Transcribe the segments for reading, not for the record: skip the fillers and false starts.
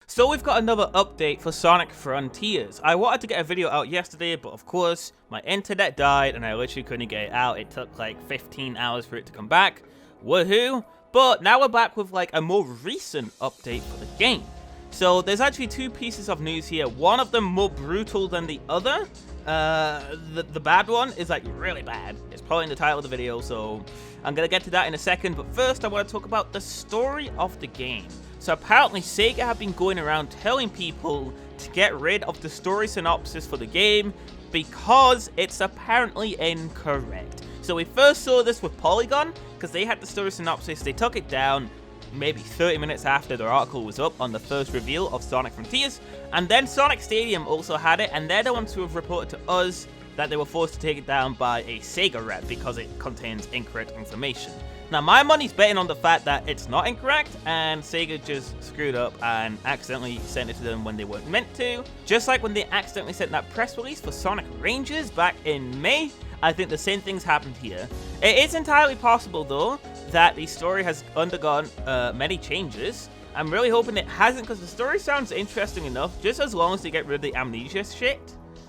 So we've got another update for Sonic Frontiers. I wanted to get a video out yesterday, but of course, my internet died and I literally couldn't get it out. It took like 15 hours for it to come back. Woohoo! But now we're back with like a more recent update for the game. So there's actually two pieces of news here. One of them more brutal than the other. The bad one is like really bad. It's probably in the title of the video, so I'm gonna get to that in a second. But first, I want to talk about the story of the game. So apparently SEGA have been going around telling people to get rid of the story synopsis for the game because it's apparently incorrect. So we first saw this with Polygon because they had the story synopsis. They took it down maybe 30 minutes after their article was up on the first reveal of Sonic Frontiers. And then Sonic Stadium also had it, and they're the ones who have reported to us that they were forced to take it down by a SEGA rep because it contains incorrect information. Now, my money's betting on the fact that it's not incorrect, and SEGA just screwed up and accidentally sent it to them when they weren't meant to. Just like when they accidentally sent that press release for Sonic Rangers back in May, I think the same thing's happened here. It is entirely possible, though, that the story has undergone many changes. I'm really hoping it hasn't, because the story sounds interesting enough, just as long as they get rid of the amnesia shit.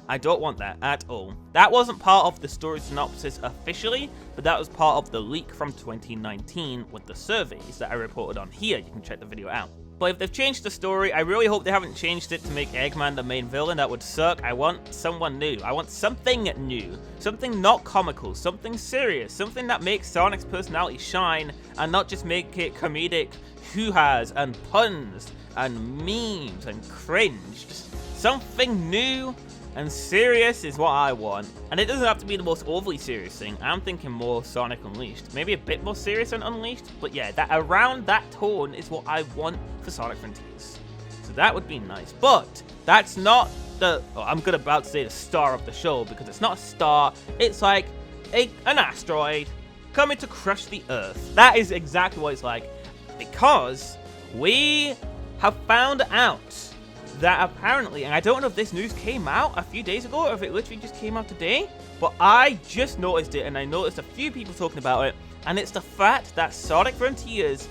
I don't want that at all. That wasn't part of the story synopsis officially, but that was part of the leak from 2019 with the surveys that I reported on here. You can check the video out. But if they've changed the story, I really hope they haven't changed it to make Eggman the main villain. That would suck. I want someone new. I want something new. Something not comical. Something serious. Something that makes Sonic's personality shine and not just make it comedic hoo-has and puns and memes and cringe. Just something new and serious is what I want. And it doesn't have to be the most overly serious thing. I'm thinking more Sonic Unleashed. Maybe a bit more serious than Unleashed. But yeah, that around that tone is what I want for Sonic Frontiers. So that would be nice. But that's not the... Oh, I'm about to say the star of the show, because it's not a star. It's like an asteroid coming to crush the Earth. That is exactly what it's like. Because we have found out that apparently, and I don't know if this news came out a few days ago or if it literally just came out today, but I just noticed it, and I noticed a few people talking about it, and it's the fact that Sonic Frontiers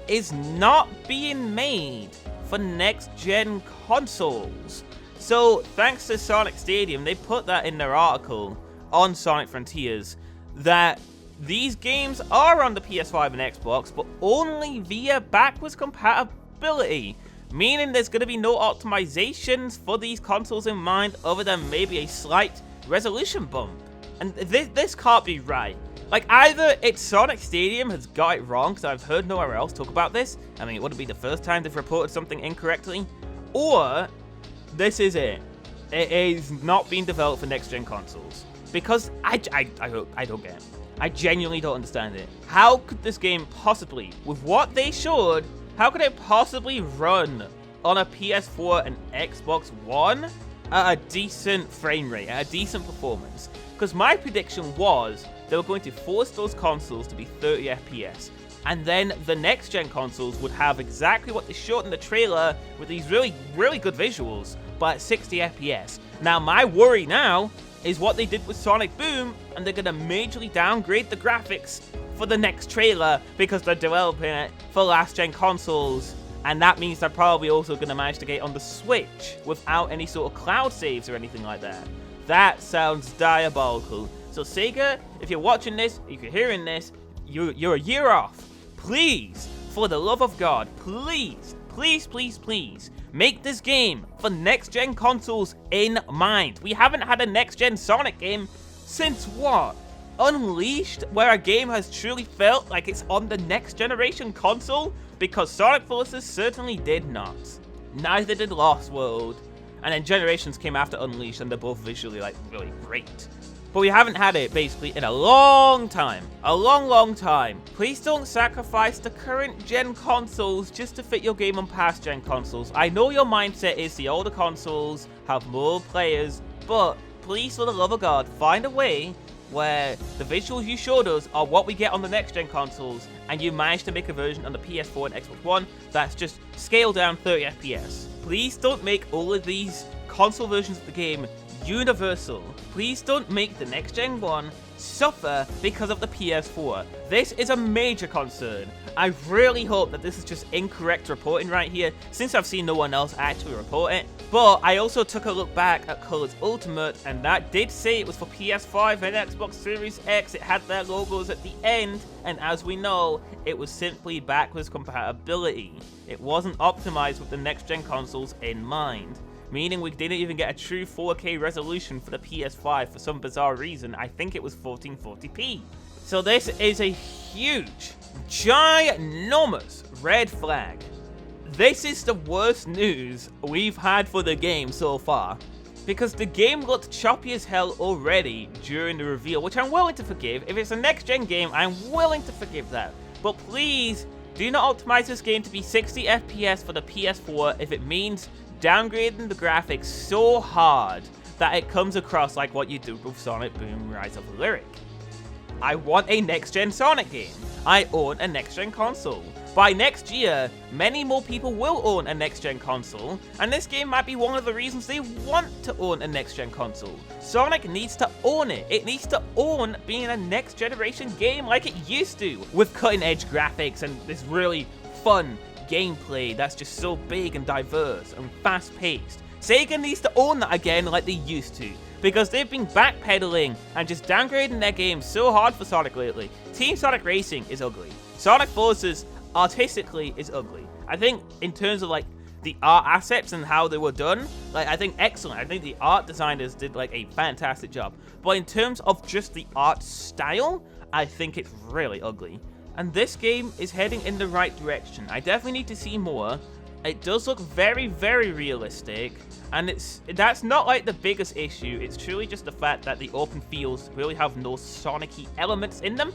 is not being made for next-gen consoles. So, thanks to Sonic Stadium, they put that in their article on Sonic Frontiers, that these games are on the PS5 and Xbox, but only via backwards compatibility. Meaning there's going to be no optimizations for these consoles in mind other than maybe a slight resolution bump. And this can't be right. Like, either it's Sonic Stadium has got it wrong, because I've heard nowhere else talk about this. I mean, it wouldn't be the first time they've reported something incorrectly. Or this is it. It is not being developed for next-gen consoles. Because I don't get it. I genuinely don't understand it. How could this game possibly, with what they showed, how could it possibly run on a PS4 and Xbox One at a decent frame rate, at a decent performance? Because my prediction was they were going to force those consoles to be 30 FPS. And then the next-gen consoles would have exactly what they showed in the trailer with these really, really good visuals, but at 60 FPS. Now, my worry now is what they did with Sonic Boom, and they're going to majorly downgrade the graphics for the next trailer because they're developing it for last-gen consoles, and that means they're probably also going to manage to get it on the Switch without any sort of cloud saves or anything like that. That sounds diabolical. So SEGA, if you're watching this, if you're hearing this, you're a year off. Please, for the love of God, please, please, please, please, make this game for next-gen consoles in mind. We haven't had a next-gen Sonic game since what? Unleashed, where a game has truly felt like it's on the next generation console? Because Sonic Forces certainly did not. Neither did Lost World. And then Generations came after Unleashed, and they're both visually like really great. But we haven't had it basically in a long time. A long, long time. Please don't sacrifice the current gen consoles just to fit your game on past gen consoles. I know your mindset is the older consoles have more players, but please, for the love of God, find a way where the visuals you showed us are what we get on the next-gen consoles, and you managed to make a version on the PS4 and Xbox One that's just scaled down 30 FPS. Please don't make all of these console versions of the game universal. Please don't make the next gen one suffer because of the PS4. This is a major concern. I really hope that this is just incorrect reporting right here, since I've seen no one else actually report it. But I also took a look back at Colors Ultimate, and that did say it was for PS5 and Xbox Series X. It had their logos at the end, and as we know, it was simply backwards compatibility. It wasn't optimized with the next gen consoles in mind, meaning we didn't even get a true 4K resolution for the PS5 for some bizarre reason. I think it was 1440p. So this is a huge, ginormous red flag. This is the worst news we've had for the game so far, because the game looked choppy as hell already during the reveal, which I'm willing to forgive. If it's a next-gen game, I'm willing to forgive that. But please, do not optimize this game to be 60 FPS for the PS4 if it means downgrading the graphics so hard that it comes across like what you do with Sonic Boom Rise of Lyric. I want a next-gen Sonic game. I own a next-gen console. By next year, many more people will own a next-gen console, and this game might be one of the reasons they want to own a next-gen console. Sonic needs to own it. It needs to own being a next-generation game like it used to, with cutting-edge graphics and this really fun gameplay that's just so big and diverse and fast-paced. Sega needs to own that again like they used to, because they've been backpedaling and just downgrading their games so hard for Sonic lately. Team Sonic Racing is ugly. Sonic Forces artistically is ugly. I think in terms of like the art assets and how they were done, like I think excellent. I think the art designers did like a fantastic job. But in terms of just the art style, I think it's really ugly. And this game is heading in the right direction. I definitely need to see more. It does look very, very realistic, and that's not like the biggest issue. It's truly just the fact that the open fields really have no Sonic-y elements in them.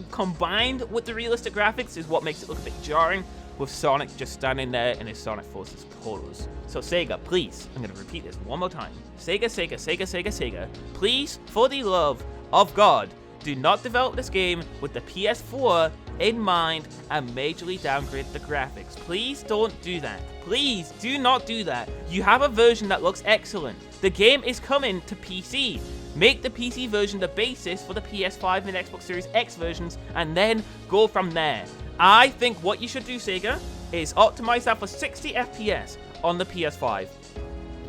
Combined with the realistic graphics is what makes it look a bit jarring, with Sonic just standing there in his Sonic Forces pose. So Sega, please, I'm going to repeat this one more time. Sega, please, for the love of God, do not develop this game with the PS4 in mind and majorly downgrade the graphics. Please don't do that. Please do not do that. You have a version that looks excellent. The game is coming to PC. Make the PC version the basis for the PS5 and Xbox Series X versions, and then go from there. I think what you should do, Sega, is optimize that for 60 FPS on the PS5.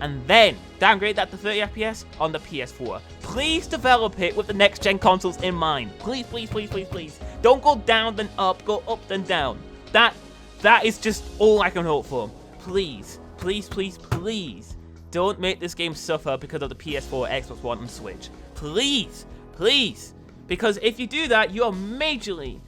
And then downgrade that to 30 FPS on the PS4. Please develop it with the next-gen consoles in mind. Please, please, please, please, please. Don't go down then up, go up then down. That is just all I can hope for. Please, please, please, please. Don't make this game suffer because of the PS4, Xbox One, and Switch. Please, please. Because if you do that, you are majorly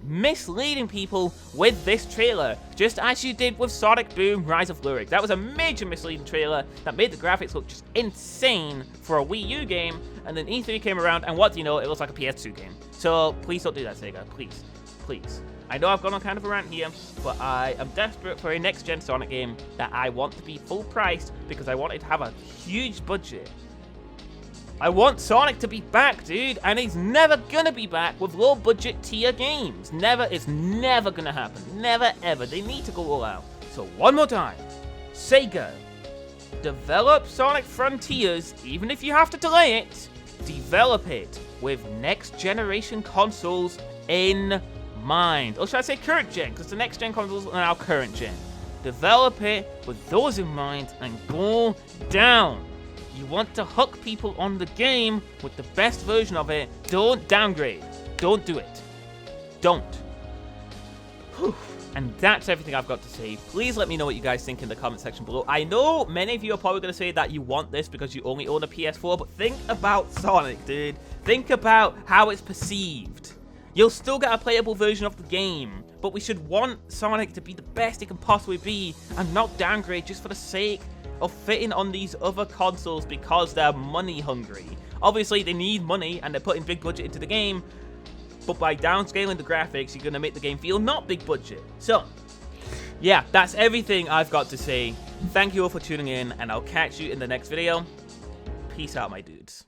misleading people with this trailer, just as you did with Sonic Boom Rise of Lyric. That was a major misleading trailer that made the graphics look just insane for a Wii U game, and then E3 came around, and what do you know, it looks like a PS2 game. So please don't do that, Sega. Please. Please. I know I've gone on kind of a rant here, but I am desperate for a next-gen Sonic game that I want to be full-priced because I want it to have a huge budget. I want Sonic to be back, dude, and he's never gonna be back with low-budget tier games. Never, it's never gonna happen. Never, ever. They need to go all out. So one more time, Sega, develop Sonic Frontiers, even if you have to delay it, develop it with next-generation consoles in mind. Or should I say current gen, because the next-gen consoles are now current gen. Develop it with those in mind and go down. You want to hook people on the game with the best version of it. Don't downgrade. Don't do it. Don't. Whew. And that's everything I've got to say. Please let me know what you guys think in the comment section below. I know many of you are probably going to say that you want this because you only own a PS4, but think about Sonic, dude. Think about how it's perceived. You'll still get a playable version of the game, but we should want Sonic to be the best it can possibly be and not downgrade just for the sake of fitting on these other consoles because they're money hungry. Obviously, they need money and they're putting big budget into the game, but by downscaling the graphics, you're going to make the game feel not big budget. So, yeah, that's everything I've got to say. Thank you all for tuning in, and I'll catch you in the next video. Peace out, my dudes.